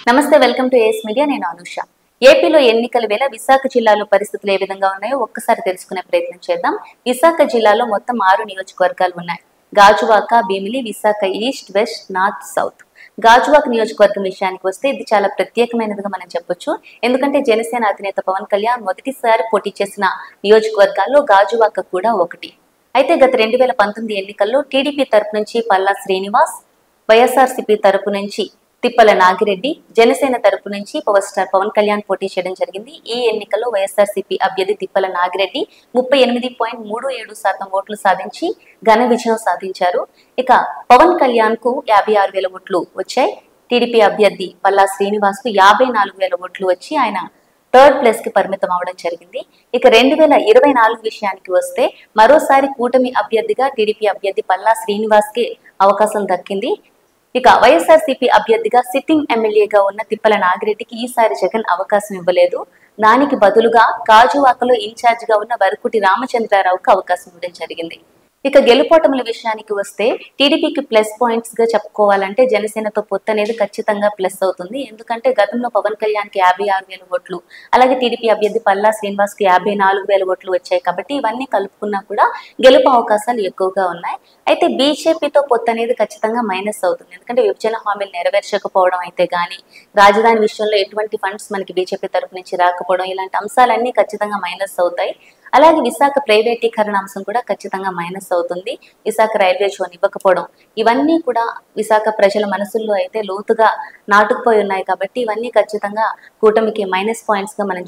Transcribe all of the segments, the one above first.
నమస్తే, welcome to as media. నేను అనుష. ఏపీలో ఎన్నికల వేళ విశాఖ జిల్లాలో పరిస్థితులు ఏ విధంగా ఉన్నాయో ఒక్కసారి తెలుసుకునే ప్రయత్నం చేద్దాం. విశాఖ జిల్లాలో మొత్తం 6 నియోజకవర్గాలు ఉన్నాయి. Gajuwaka, Bheemili, Visakha east, west, north, south. Gajuwaka నియోజకవర్గం విషయానికి వస్తే ఇది చాలా ప్రత్యేకమైనదిగా మనం చెప్పొచ్చు. ఎందుకంటే జనసేన అధినేత పవన్ కళ్యాణ్ మొదటిసారి పోటీ చేసిన నియోజకవర్గాల్లో గాజువాక కూడా ఒకటి. అయితే గత 2019 ఎన్నికల్లో టీడీపీ తరపు నుంచి పల్లా శ్రీనివాస్, వైఎస్ఆర్సీపీ తరపు నుంచి తిప్పల నాగిరెడ్డి, జనసేన తరపు నుంచి పవర్ స్టార్ పవన్ కళ్యాణ్ పోటీ చేయడం జరిగింది. ఈ ఎన్నికల్లో వైఎస్ఆర్సీపీ అభ్యర్థి తిప్పల నాగిరెడ్డి 38.37% ఓట్లు సాధించి ఘన విజయం సాధించారు. ఇక పవన్ కళ్యాణ్ కు 56,000 ఓట్లు వచ్చాయి. టీడీపీ అభ్యర్థి పల్లా శ్రీనివాస్ కు 54,000 ఓట్లు వచ్చి ఆయన థర్డ్ ప్లేస్ కి పరిమితం అవడం జరిగింది. ఇక 2024 విషయానికి వస్తే మరోసారి కూటమి అభ్యర్థిగా టీడీపీ అభ్యర్థి పల్లా శ్రీనివాస్ కి అవకాశం దక్కింది. ఇక వైఎస్ఆర్సీపీ అభ్యర్థిగా సిట్టింగ్ ఎమ్మెల్యేగా ఉన్న తిప్పల నాగిరెడ్డికి ఈసారి జగన్ అవకాశం ఇవ్వలేదు. దానికి బదులుగా గాజువాకలో ఇన్ఛార్జ్ గా ఉన్న వరకుటి రామచంద్రారావుకు అవకాశం ఇవ్వడం జరిగింది. ఇక గెలుపోటముల విషయానికి వస్తే టీడీపీకి ప్లస్ పాయింట్స్ గా చెప్పుకోవాలంటే జనసేనతో పొత్తు అనేది ఖచ్చితంగా ప్లస్ అవుతుంది. ఎందుకంటే గతంలో పవన్ కళ్యాణ్ కి 56,000 ఓట్లు, అలాగే టీడీపీ అభ్యర్థి పల్లా శ్రీనివాస్ కి 54,000 ఓట్లు వచ్చాయి. కాబట్టి ఇవన్నీ కలుపుకున్నా కూడా గెలుపు అవకాశాలు ఎక్కువగా ఉన్నాయి. అయితే బీజేపీతో పొత్తు అనేది ఖచ్చితంగా మైనస్ అవుతుంది. ఎందుకంటే విభజన హామీలు నెరవేర్చకపోవడం అయితే గానీ, రాజధాని విషయంలో ఎటువంటి ఫండ్స్ మనకి బీజేపీ తరపు నుంచి రాకపోవడం, ఇలాంటి అంశాలన్నీ ఖచ్చితంగా మైనస్ అవుతాయి. అలాగే విశాఖ ప్రైవేటీకరణ అంశం కూడా ఖచ్చితంగా మైనస్ అవుతుంది. విశాఖ రైల్వే జోన్ ఇవ్వకపోవడం, ఇవన్నీ కూడా విశాఖ ప్రజల మనసుల్లో అయితే లోతుగా నాటుకుపోయి ఉన్నాయి. కాబట్టి ఇవన్నీ ఖచ్చితంగా కూటమికి మైనస్ పాయింట్స్ గా మనం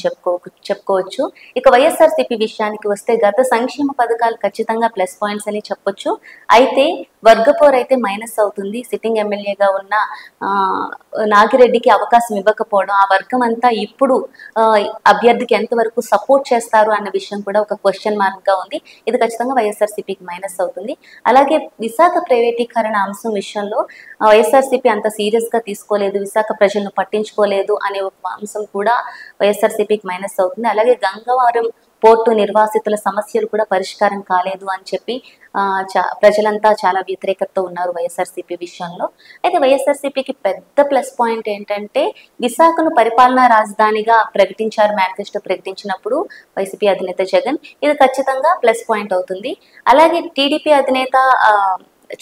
చెప్పుకోవచ్చు. ఇక వైఎస్ఆర్సీపీ విషయానికి వస్తే గత సంక్షేమ పథకాలు ఖచ్చితంగా ప్లస్ పాయింట్స్ అని చెప్పొచ్చు. అయితే వర్గపోర్ అయితే మైనస్ అవుతుంది. సిట్టింగ్ ఎమ్మెల్యేగా ఉన్న నాగిరెడ్డికి అవకాశం ఇవ్వకపోవడం, ఆ వర్గం అంతా ఇప్పుడు అభ్యర్థికి ఎంతవరకు సపోర్ట్ చేస్తారు అన్న విషయం కూడా ఒక క్వశ్చన్ మార్క్ గా ఉంది. ఇది ఖచ్చితంగా వైఎస్ఆర్సీపీకి మైనస్ అవుతుంది. అలాగే విశాఖ ప్రైవేటీకరణ అంశం విషయంలో వైఎస్ఆర్సీపీ అంత సీరియస్ గా తీసుకోలేదు, విశాఖ ప్రజలను పట్టించుకోలేదు అనే ఒక అంశం కూడా వైఎస్ఆర్సీపీకి మైనస్ అవుతుంది. అలాగే గంగవరం పోర్టు నిర్వాసితుల సమస్యలు కూడా పరిష్కారం కాలేదు అని చెప్పి ప్రజలంతా చాలా వ్యతిరేకతతో ఉన్నారు వైఎస్ఆర్సీపీ విషయంలో. అయితే వైఎస్ఆర్సీపీకి పెద్ద ప్లస్ పాయింట్ ఏంటంటే విశాఖను పరిపాలనా రాజధానిగా ప్రకటించారు. మేనిఫెస్టో ప్రకటించినప్పుడు వైసీపీ అధినేత జగన్, ఇది ఖచ్చితంగా ప్లస్ పాయింట్ అవుతుంది. అలాగే టీడీపీ అధినేత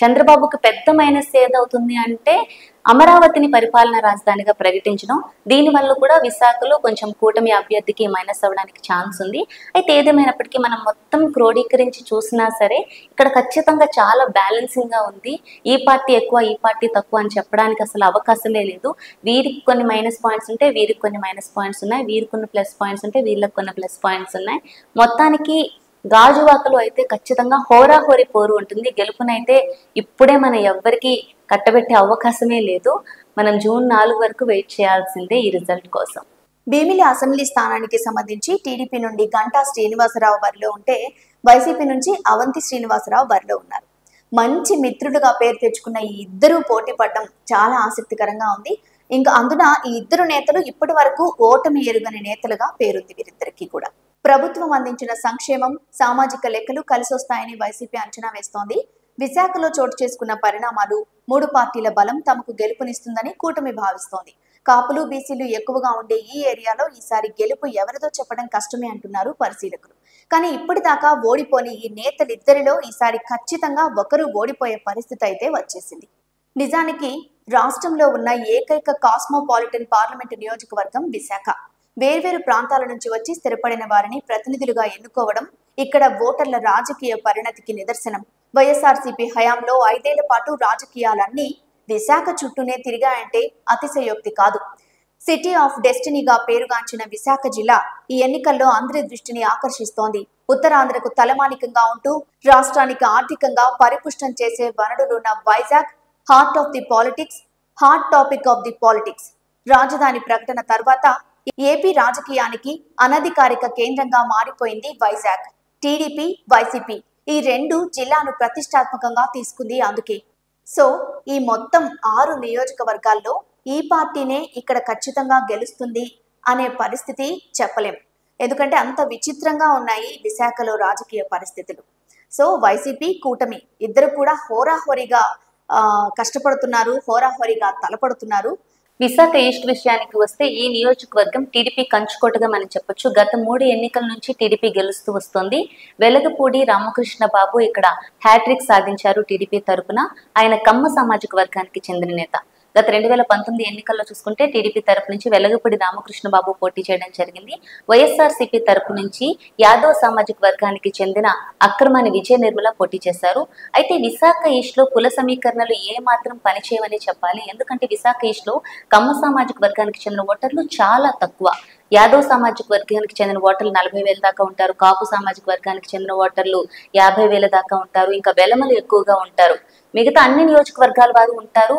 చంద్రబాబుకి పెద్ద మైనస్ ఏదవుతుంది అంటే అమరావతిని పరిపాలనా రాజధానిగా ప్రకటించడం. దీనివల్ల కూడా విశాఖలో కొంచెం కూటమి అభ్యర్థికి మైనస్ అవ్వడానికి ఛాన్స్ ఉంది. అయితే ఏదేమైనప్పటికీ మనం మొత్తం క్రోడీకరించి చూసినా సరే ఇక్కడ ఖచ్చితంగా చాలా బ్యాలెన్సింగ్ గా ఉంది. ఈ పార్టీ ఎక్కువ, ఈ పార్టీ తక్కువ అని చెప్పడానికి అసలు అవకాశమే లేదు. వీరికి కొన్ని మైనస్ పాయింట్స్ ఉంటాయి, వీరికి కొన్ని మైనస్ పాయింట్స్ ఉన్నాయి, వీరికి కొన్ని ప్లస్ పాయింట్స్ ఉంటాయి, వీళ్ళకి కొన్ని ప్లస్ పాయింట్స్ ఉన్నాయి. మొత్తానికి గాజువాకలో అయితే ఖచ్చితంగా హోరాహోరీ పోరు ఉంటుంది. గెలుపునైతే ఇప్పుడే మనం ఎవ్వరికి కట్టబెట్టే అవకాశమే లేదు. మనం జూన్ 4 వరకు వెయిట్ చేయాల్సిందే ఈ రిజల్ట్ కోసం. భీమిలి అసెంబ్లీ స్థానానికి సంబంధించి టీడీపీ నుండి గంటా శ్రీనివాసరావు బరిలో ఉంటే వైసీపీ నుంచి అవంతి శ్రీనివాసరావు బరిలో ఉన్నారు. మంచి మిత్రులుగా పేరు తెచ్చుకున్న ఈ ఇద్దరు పోటీ పడడం చాలా ఆసక్తికరంగా ఉంది. ఇంకా అందున ఈ ఇద్దరు నేతలు ఇప్పటి వరకు ఓటమి ఎరుగని నేతలుగా పేరుంది వీరిద్దరికీ కూడా. ప్రభుత్వం అందించిన సంక్షేమం, సామాజిక లెక్కలు కలిసొస్తాయని వైసీపీ అంచనా వేస్తోంది. విశాఖలో చోటు చేసుకున్న పరిణామాలు, 3 పార్టీల బలం తమకు గెలుపునిస్తుందని కూటమి భావిస్తోంది. కాపులు, బీసీలు ఎక్కువగా ఉండే ఈ ఏరియాలో ఈసారి గెలుపు ఎవరిదో చెప్పడం కష్టమే అంటున్నారు పరిశీలకులు. కానీ ఇప్పటిదాకా ఓడిపోని ఈ నేతలిద్దరిలో ఈసారి ఖచ్చితంగా ఒకరు ఓడిపోయే పరిస్థితి అయితే వచ్చేసింది. నిజానికి రాష్ట్రంలో ఉన్న ఏకైక కాస్మోపాలిటన్ పార్లమెంటు నియోజకవర్గం విశాఖ. వేర్వేరు ప్రాంతాల నుంచి వచ్చి స్థిరపడిన వారిని ప్రతినిధులుగా ఎన్నుకోవడం ఇక్కడ ఓటర్ల రాజకీయ పరిణతికి నిదర్శనం. వైఎస్ఆర్సీపీ హయాంలో 5 ఏళ్ల పాటు రాజకీయాలన్నీ విశాఖ చుట్టూనే తిరిగాయంటే అతిశయోక్తి కాదు. సిటీ ఆఫ్ డెస్టినీగా పేరుగాంచిన విశాఖ జిల్లా ఈ ఎన్నికల్లో అందరి దృష్టిని ఆకర్షిస్తోంది. ఉత్తరాంధ్రకు తలమానికంగా ఉంటూ రాష్ట్రానికి ఆర్థికంగా పరిపుష్టం చేసే వనరులున్న Vizag heart of the politics, hot topic of the politics. రాజధాని ప్రకటన తర్వాత ఏపీ రాజకీయానికి అనధికారిక కేంద్రంగా మారిపోయింది వైజాగ్. టీడీపీ, వైసీపీ ఈ 2 జిల్లాను ప్రతిష్టాత్మకంగా తీసుకుంది. అందుకే సో ఈ మొత్తం 6 నియోజకవర్గాల్లో ఈ పార్టీనే ఇక్కడ ఖచ్చితంగా గెలుస్తుంది అనే పరిస్థితి చెప్పలేం. ఎందుకంటే అంత విచిత్రంగా ఉన్నాయి విశాఖలో రాజకీయ పరిస్థితులు. సో వైసీపీ, కూటమి ఇద్దరు కూడా హోరాహోరీగా కష్టపడుతున్నారు, హోరాహోరీగా తలపడుతున్నారు. విశాఖ ఈస్ట్ విషయానికి వస్తే ఈ నియోజకవర్గం టీడీపీ కంచుకోటగా మనం చెప్పొచ్చు. గత 3 ఎన్నికల నుంచి టీడీపీ గెలుస్తూ వస్తుంది. వెలగపూడి రామకృష్ణ బాబు ఇక్కడ హ్యాట్రిక్ సాధించారు టీడీపీ తరపున. ఆయన కమ్మ సామాజిక వర్గానికి చెందిన నేత. గత 2019 ఎన్నికల్లో చూసుకుంటే టీడీపీ తరపు నుంచి వెలగపూడి రామకృష్ణ బాబు పోటీ చేయడం జరిగింది. వైఎస్ఆర్సీపీ తరపు నుంచి యాదవ్ సామాజిక వర్గానికి చెందిన అక్రమాని విజయ నిర్మల పోటీ చేశారు. అయితే విశాఖ ఈస్ట్ లో కుల సమీకరణలు ఏ మాత్రం పనిచేయవని చెప్పాలి. ఎందుకంటే విశాఖ ఈస్ట్ లో కమ్మ సామాజిక వర్గానికి చెందిన ఓటర్లు చాలా తక్కువ. యాదవ్ సామాజిక వర్గానికి చెందిన ఓటర్లు 40,000 దాకా ఉంటారు. కాపు సామాజిక వర్గానికి చెందిన ఓటర్లు 50,000 దాకా ఉంటారు. ఇంకా వెలమలు ఎక్కువగా ఉంటారు. మిగతా అన్ని నియోజకవర్గాల వారు ఉంటారు.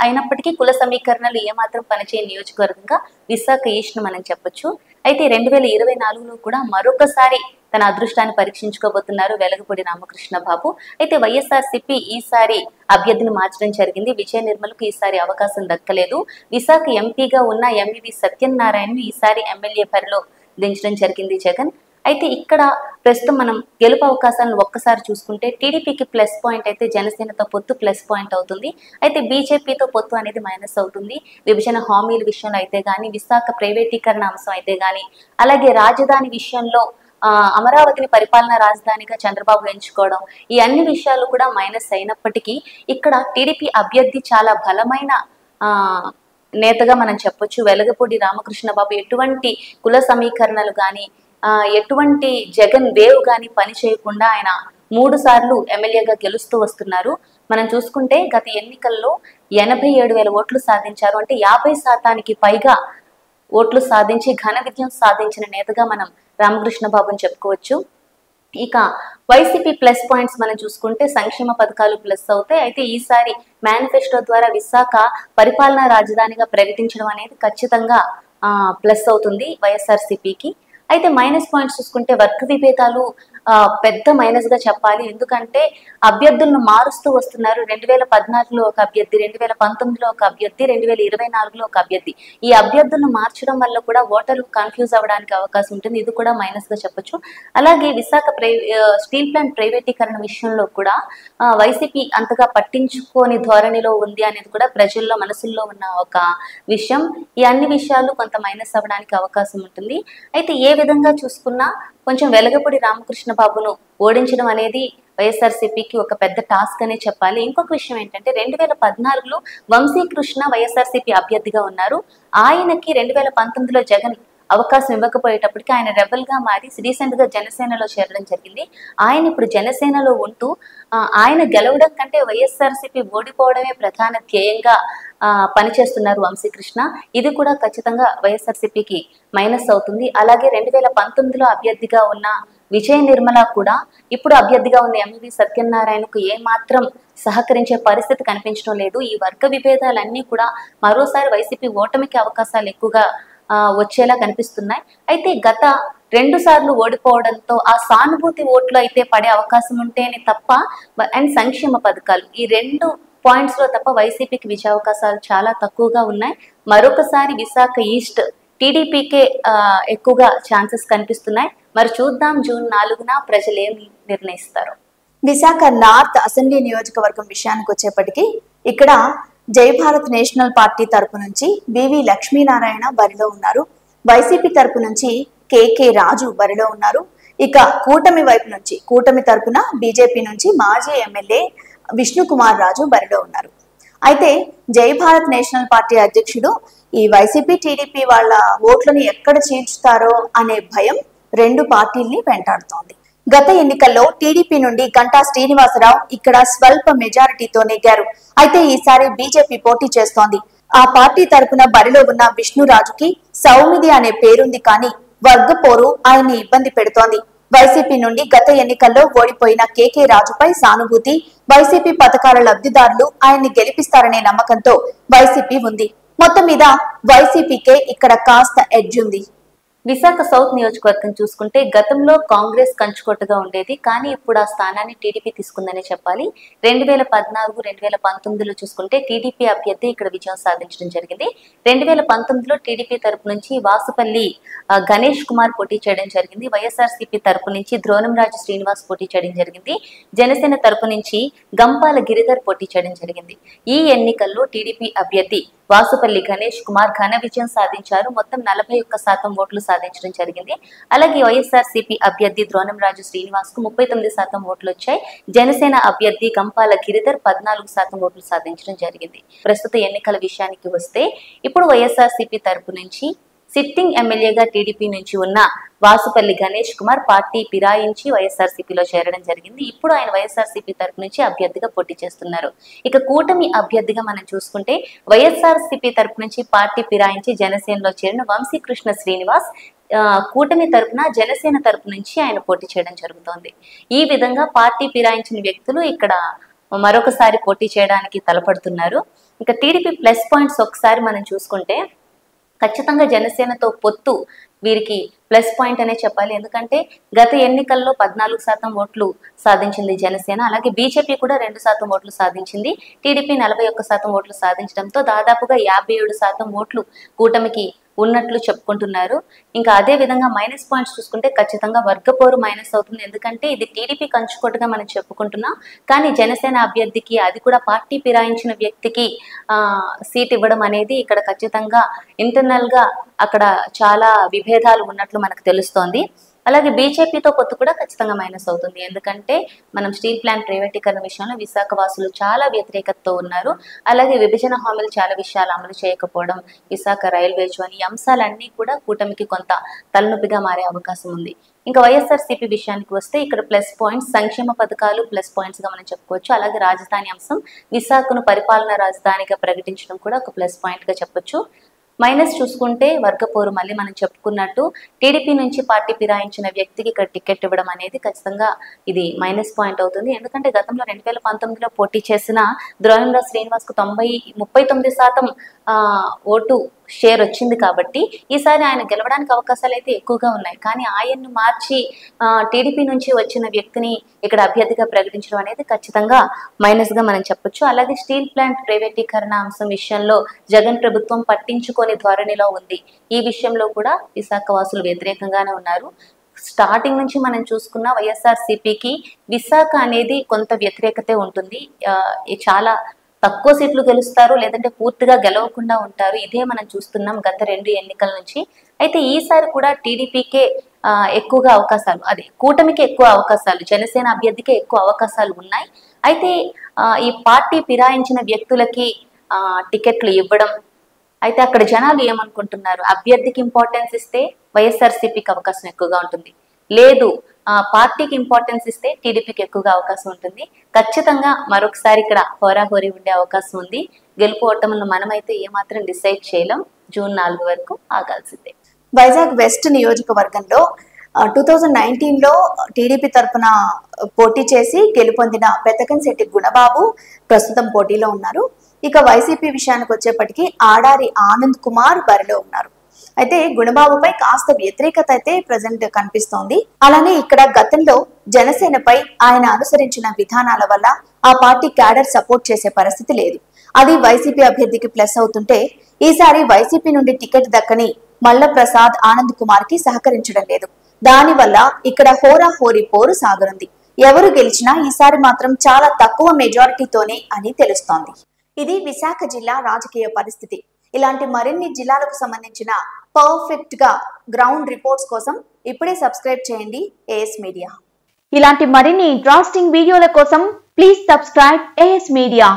అయినప్పటికీ కుల సమీకరణలు ఏమాత్రం పనిచేయ నియోజకవర్గంగా విశాఖ ఈస్ట్ ను మనం చెప్పొచ్చు. అయితే 2024లో కూడా మరొకసారి తన అదృష్టాన్ని పరీక్షించుకోబోతున్నారు వెలగపూడి రామకృష్ణ బాబు. అయితే వైఎస్ఆర్సీపీ ఈసారి అభ్యర్థిని మార్చడం జరిగింది. విజయ నిర్మలకు ఈసారి అవకాశం దక్కలేదు. విశాఖ ఎంపీగా ఉన్న ఎంవివి సత్యనారాయణను ఈసారి ఎమ్మెల్యే బరిలో దించడం జరిగింది జగన్. అయితే ఇక్కడ ప్రస్తుతం మనం గెలుపు అవకాశాలను ఒక్కసారి చూసుకుంటే టీడీపీకి ప్లస్ పాయింట్ అయితే జనసేనతో పొత్తు ప్లస్ పాయింట్ అవుతుంది. అయితే బీజేపీతో పొత్తు అనేది మైనస్ అవుతుంది. విభజన హామీల విషయంలో అయితే కానీ, విశాఖ ప్రైవేటీకరణ అంశం అయితే కానీ, అలాగే రాజధాని విషయంలో అమరావతిని పరిపాలనా రాజధానిగా చంద్రబాబు ఎంచుకోవడం, ఈ అన్ని విషయాలు కూడా మైనస్ అయినప్పటికీ ఇక్కడ టీడీపీ అభ్యర్థి చాలా బలమైన నేతగా మనం చెప్పొచ్చు. వెలగపూడి రామకృష్ణ బాబు ఎటువంటి కుల సమీకరణలు కానీ, ఎటువంటి జగన్ వేవ్ కానీ పని చేయకుండా ఆయన 3 సార్లు ఎమ్మెల్యేగా గెలుస్తూ వస్తున్నారు. మనం చూసుకుంటే గత ఎన్నికల్లో 87,000 ఓట్లు సాధించారు. అంటే 50% పైగా ఓట్లు సాధించి ఘన విజయం సాధించిన నేతగా మనం రామకృష్ణ బాబుని చెప్పుకోవచ్చు. ఇక వైసీపీ ప్లస్ పాయింట్స్ మనం చూసుకుంటే సంక్షేమ పథకాలు ప్లస్ అవుతాయి. అయితే ఈసారి మేనిఫెస్టో ద్వారా విశాఖ పరిపాలనా రాజధానిగా ప్రకటించడం అనేది ఖచ్చితంగా ప్లస్ అవుతుంది వైఎస్ఆర్సీపీకి. అయితే మైనస్ పాయింట్స్ చూసుకుంటే వర్గ విభేదాలు పెద్ద మైనస్ గా చెప్పాలి. ఎందుకంటే అభ్యర్థులను మారుస్తూ వస్తున్నారు. 2014లో ఒక అభ్యర్థి, 2019లో ఒక అభ్యర్థి, 2024లో ఒక అభ్యర్థి. ఈ అభ్యర్థులను మార్చడం వల్ల కూడా ఓటర్లు కన్ఫ్యూజ్ అవ్వడానికి అవకాశం ఉంటుంది. ఇది కూడా మైనస్ గా చెప్పొచ్చు. అలాగే విశాఖ స్టీల్ ప్లాంట్ ప్రైవేటీకరణ విషయంలో కూడా వైసీపీ అంతగా పట్టించుకోని ధోరణిలో ఉంది అనేది కూడా ప్రజల్లో మనసుల్లో ఉన్న ఒక విషయం. ఈ అన్ని విషయాలు కొంత మైనస్ అవ్వడానికి అవకాశం ఉంటుంది. అయితే ఏ విధంగా చూసుకున్నా కొంచెం వెలగపూడి రామకృష్ణ బాబును ఓడించడం అనేది వైఎస్ఆర్సీపీకి ఒక పెద్ద టాస్క్ అనే చెప్పాలి. ఇంకొక విషయం ఏంటంటే 2014లో వంశీకృష్ణ వైఎస్ఆర్సీపీ అభ్యర్థిగా ఉన్నారు. ఆయనకి 2019లో జగన్ అవకాశం ఇవ్వకపోయేటప్పటికి ఆయన రెబల్ గా మారి రీసెంట్ గా జనసేనలో చేరడం జరిగింది. ఆయన ఇప్పుడు జనసేనలో ఉంటూ ఆయన గెలవడం కంటే వైఎస్ఆర్సీపీ ఓడిపోవడమే ప్రధాన ధ్యేయంగా పనిచేస్తున్నారు వంశీకృష్ణ. ఇది కూడా ఖచ్చితంగా వైఎస్ఆర్సీపీకి మైనస్ అవుతుంది. అలాగే 2019లో అభ్యర్థిగా ఉన్న విజయ నిర్మల కూడా ఇప్పుడు అభ్యర్థిగా ఉన్న ఎంవి సత్యనారాయణకు ఏమాత్రం సహకరించే పరిస్థితి కనిపించడం లేదు. ఈ వర్గ విభేదాలన్నీ కూడా మరోసారి వైసీపీ ఓటమికి అవకాశాలు ఎక్కువగా వచ్చేలా కనిపిస్తున్నాయి. అయితే గత 2 సార్లు ఓడిపోవడంతో ఆ సానుభూతి ఓట్లు అయితే పడే అవకాశం ఉంటేనే తప్ప అండ్ సంక్షేమ పథకాలు ఈ 2 పాయింట్స్ లో తప్ప వైసీపీకి విజయ అవకాశాలు చాలా తక్కువగా ఉన్నాయి. మరొకసారి విశాఖ ఈస్ట్ టీడీపీకే ఎక్కువగా ఛాన్సెస్ కనిపిస్తున్నాయి. మరి చూద్దాం జూన్ 4న ప్రజలు ఏం నిర్ణయిస్తారు. విశాఖ నార్త్ అసెంబ్లీ నియోజకవర్గం విషయానికి వచ్చేప్పటికీ ఇక్కడ జై భారత్ నేషనల్ పార్టీ తరపు నుంచి వివి లక్ష్మీనారాయణ బరిలో ఉన్నారు. వైసీపీ తరపు నుంచి కేకే రాజు బరిలో ఉన్నారు. ఇక కూటమి వైపు నుంచి కూటమి తరపున బీజేపీ నుంచి మాజీ ఎమ్మెల్యే విష్ణుకుమార్ రాజు బరిలో ఉన్నారు. అయితే జై భారత్ నేషనల్ పార్టీ అధ్యక్షుడు ఈ వైసీపీ టీడీపీ వాళ్ళ ఓట్లను ఎక్కడ చీల్చుతారో అనే భయం 2 పార్టీల్ని వెంటాడుతోంది. గత ఎన్నికల్లో టీడీపీ నుండి గంటా శ్రీనివాసరావు ఇక్కడ స్వల్ప మెజారిటీతో నెగ్గారు. అయితే ఈసారి బీజేపీ పోటీ చేస్తోంది. ఆ పార్టీ తరపున బరిలో ఉన్న విష్ణురాజుకి సౌమిది అనే పేరుంది, కానీ వర్గ పోరు ఆయన్ని ఇబ్బంది పెడుతోంది. వైసీపీ నుండి గత ఎన్నికల్లో ఓడిపోయిన కేకే రాజుపై సానుభూతి, వైసీపీ పథకాల లబ్ధిదారులు ఆయన్ని గెలిపిస్తారనే నమ్మకంతో వైసీపీ ఉంది. మొత్తం మీద వైసీపీకే ఇక్కడ కాస్త ఎడ్జ్ ఉంది. విశాఖ సౌత్ నియోజకవర్గం చూసుకుంటే గతంలో కాంగ్రెస్ కంచుకొట్టుగా ఉండేది, కానీ ఇప్పుడు ఆ స్థానాన్ని టీడీపీ తీసుకుందనే చెప్పాలి. 2014, 2019లో చూసుకుంటే టీడీపీ అభ్యర్థి ఇక్కడ విజయం సాధించడం జరిగింది. 2019లో టీడీపీ తరపు నుంచి వాసుపల్లి గణేష్ కుమార్ పోటీ చేయడం జరిగింది. వైఎస్ఆర్సీపీ తరపు నుంచి ద్రోణంరాజు శ్రీనివాస్ పోటీ చేయడం జరిగింది. జనసేన తరపు నుంచి గంపాల గిరిధర్ పోటీ చేయడం జరిగింది. ఈ ఎన్నికల్లో టీడీపీ అభ్యర్థి వాసుపల్లి గణేష్ కుమార్ ఘన విజయం సాధించారు. మొత్తం 41% ఓట్లు సాధించడం జరిగింది. అలాగే వైఎస్ఆర్సీపీ అభ్యర్థి ద్రోణంరాజు శ్రీనివాస్ కు 39% ఓట్లు వచ్చాయి. జనసేన అభ్యర్థి గంపాల గిరిధర్ 14% ఓట్లు సాధించడం జరిగింది. ప్రస్తుత ఎన్నికల విషయానికి వస్తే ఇప్పుడు వైఎస్ఆర్సీపీ తరపు నుంచి సిట్టింగ్ ఎమ్మెల్యేగా టీడీపీ నుంచి ఉన్న వాసుపల్లి గణేష్ కుమార్ పార్టీ ఫిరాయించి వైఎస్ఆర్సీపీలో చేరడం జరిగింది. ఇప్పుడు ఆయన వైఎస్ఆర్సీపీ తరపు నుంచి అభ్యర్థిగా పోటీ చేస్తున్నారు. ఇక కూటమి అభ్యర్థిగా మనం చూసుకుంటే వైఎస్ఆర్సీపీ తరపు నుంచి పార్టీ ఫిరాయించి జనసేనలో చేరిన వంశీకృష్ణ శ్రీనివాస్ కూటమి తరపున జనసేన తరపు నుంచి ఆయన పోటీ చేయడం జరుగుతోంది. ఈ విధంగా పార్టీ ఫిరాయించిన వ్యక్తులు ఇక్కడ మరొకసారి పోటీ చేయడానికి తలపడుతున్నారు. ఇక టీడీపీ ప్లస్ పాయింట్స్ ఒకసారి మనం చూసుకుంటే ఖచ్చితంగా జనసేనతో పొత్తు వీరికి ప్లస్ పాయింట్ అనే చెప్పాలి. ఎందుకంటే గత ఎన్నికల్లో 14% ఓట్లు సాధించింది జనసేన. అలాగే బీజేపీ కూడా 2% ఓట్లు సాధించింది. టీడీపీ 41% ఓట్లు సాధించడంతో దాదాపుగా 57% ఓట్లు కూటమికి ఉన్నట్లు చెప్పుకుంటున్నారు. ఇంకా అదే విధంగా మైనస్ పాయింట్స్ చూసుకుంటే ఖచ్చితంగా వర్గపోరు మైనస్ అవుతుంది. ఎందుకంటే ఇది టీడీపీ కంచుకోటగా మనం చెప్పుకుంటున్నాం, కానీ జనసేన అభ్యర్థికి, అది కూడా పార్టీ ఫిరాయించిన వ్యక్తికి సీట్ ఇవ్వడం అనేది ఇక్కడ ఖచ్చితంగా ఇంటర్నల్ గా అక్కడ చాలా విభేదాలు ఉన్నట్లు మనకు తెలుస్తోంది. అలాగే బీజేపీతో పొత్తు కూడా ఖచ్చితంగా మైనస్ అవుతుంది. ఎందుకంటే మనం స్టీల్ ప్లాంట్ ప్రైవేటీకరణ విషయంలో విశాఖ వాసులు చాలా వ్యతిరేకతతో ఉన్నారు. అలాగే విభజన హామీలు చాలా విషయాలు అమలు చేయకపోవడం, విశాఖ రైల్వే జోన్, ఈ అంశాలన్నీ కూడా కూటమికి కొంత తలనొప్పిగా మారే అవకాశం ఉంది. ఇంకా వైఎస్ఆర్సీపీ విషయానికి వస్తే ఇక్కడ ప్లస్ పాయింట్స్ సంక్షేమ పథకాలు ప్లస్ పాయింట్స్ గా మనం చెప్పుకోవచ్చు. అలాగే రాజధాని అంశం, విశాఖను పరిపాలనా రాజధానిగా ప్రకటించడం కూడా ఒక ప్లస్ పాయింట్ గా చెప్పొచ్చు. మైనస్ చూసుకుంటే వర్గపోరు, మళ్ళీ మనం చెప్పుకున్నట్టు టీడీపీ నుంచి పార్టీ ఫిరాయించిన వ్యక్తికి ఇక్కడ టికెట్ ఇవ్వడం అనేది ఖచ్చితంగా ఇది మైనస్ పాయింట్ అవుతుంది. ఎందుకంటే గతంలో 2019లో పోటీ చేసిన ద్రోణంరాజు శ్రీనివాస్ కు 39% ఓటు షేర్ వచ్చింది కాబట్టి ఈసారి ఆయన గెలవడానికి అవకాశాలు అయితే ఎక్కువగా ఉన్నాయి. కానీ ఆయన్ను మార్చి టీడీపీ నుంచి వచ్చిన వ్యక్తిని ఇక్కడ అభ్యర్థిగా ప్రకటించడం అనేది ఖచ్చితంగా మైనస్ గా మనం చెప్పొచ్చు. అలాగే స్టీల్ ప్లాంట్ ప్రైవేటీకరణ అంశం విషయంలో జగన్ ప్రభుత్వం పట్టించుకొని ధోరణిలో ఉంది. ఈ విషయంలో కూడా విశాఖ వాసులు వ్యతిరేకంగానే ఉన్నారు. స్టార్టింగ్ నుంచి మనం చూసుకున్న వైఎస్ఆర్సీపీకి విశాఖ అనేది కొంత వ్యతిరేకతే ఉంటుంది. చాలా తక్కువ సీట్లు గెలుస్తారు, లేదంటే పూర్తిగా గెలవకుండా ఉంటారు. ఇదే మనం చూస్తున్నాం గత 2 ఎన్నికల నుంచి. అయితే ఈసారి కూడా టీడీపీకే ఎక్కువగా అవకాశాలు, అదే కూటమికి ఎక్కువ అవకాశాలు, జనసేన అభ్యర్థికే ఎక్కువ అవకాశాలు ఉన్నాయి. అయితే ఈ పార్టీ ఫిరాయించిన వ్యక్తులకి టికెట్లు ఇవ్వడం, అయితే అక్కడ జనాలు ఏమనుకుంటున్నారు, అభ్యర్థికి ఇంపార్టెన్స్ ఇస్తే వైఎస్ఆర్సీపీకి అవకాశం ఎక్కువగా ఉంటుంది, లేదు పార్టీకి ఇంపార్టెన్స్ ఇస్తే టీడీపీకి ఎక్కువగా అవకాశం ఉంటుంది. ఖచ్చితంగా మరొకసారి ఇక్కడ హోరాహోరీ ఉండే అవకాశం ఉంది. గెలుపు ఓటములను మనమైతే ఏమాత్రం డిసైడ్ చేయలేం. జూన్ 4 వరకు ఆగాల్సిందే. వైజాగ్ వెస్ట్ నియోజకవర్గంలో 2019లో టీడీపీ తరఫున పోటీ చేసి గెలుపొందిన పెద్దకంశెట్టి గుణబాబు ప్రస్తుతం పోటీలో ఉన్నారు. ఇక వైసీపీ విషయానికి వచ్చేప్పటికీ ఆడారి ఆనంద్ కుమార్ బరిలో ఉన్నారు. అయితే గుణబాబుపై కాస్త వ్యతిరేకత అయితే ప్రజెంట్ కనిపిస్తోంది. అలానే ఇక్కడ గతంలో జనసేనపై ఆయన అనుసరించిన విధానాల వల్ల ఆ పార్టీ క్యాడర్ సపోర్ట్ చేసే పరిస్థితి లేదు. అది వైసీపీ అభ్యర్థికి ప్లస్ అవుతుంటే, ఈసారి వైసీపీ నుండి టికెట్ దక్కని మల్ల ప్రసాద్ ఆనంద్ కుమార్ కి సహకరించడం లేదు. దానివల్ల ఇక్కడ హోరాహోరీ పోరు సాగనుంది. ఎవరు గెలిచినా ఈసారి మాత్రం చాలా తక్కువ మెజారిటీతోనే అని తెలుస్తోంది. ఇది విశాఖ జిల్లా రాజకీయ పరిస్థితి. ఇలాంటి మరిన్ని జిల్లాలకు సంబంధించిన పర్ఫెక్ట్ గా గ్రౌండ్ రిపోర్ట్స్ కోసం ఇప్పుడే సబ్స్క్రైబ్ చేయండి ఏఎస్ మీడియా. ఇలాంటి మరిన్ని ఇంట్రెస్టింగ్ వీడియోల కోసం ప్లీజ్ సబ్స్క్రైబ్ ఏఎస్ మీడియా.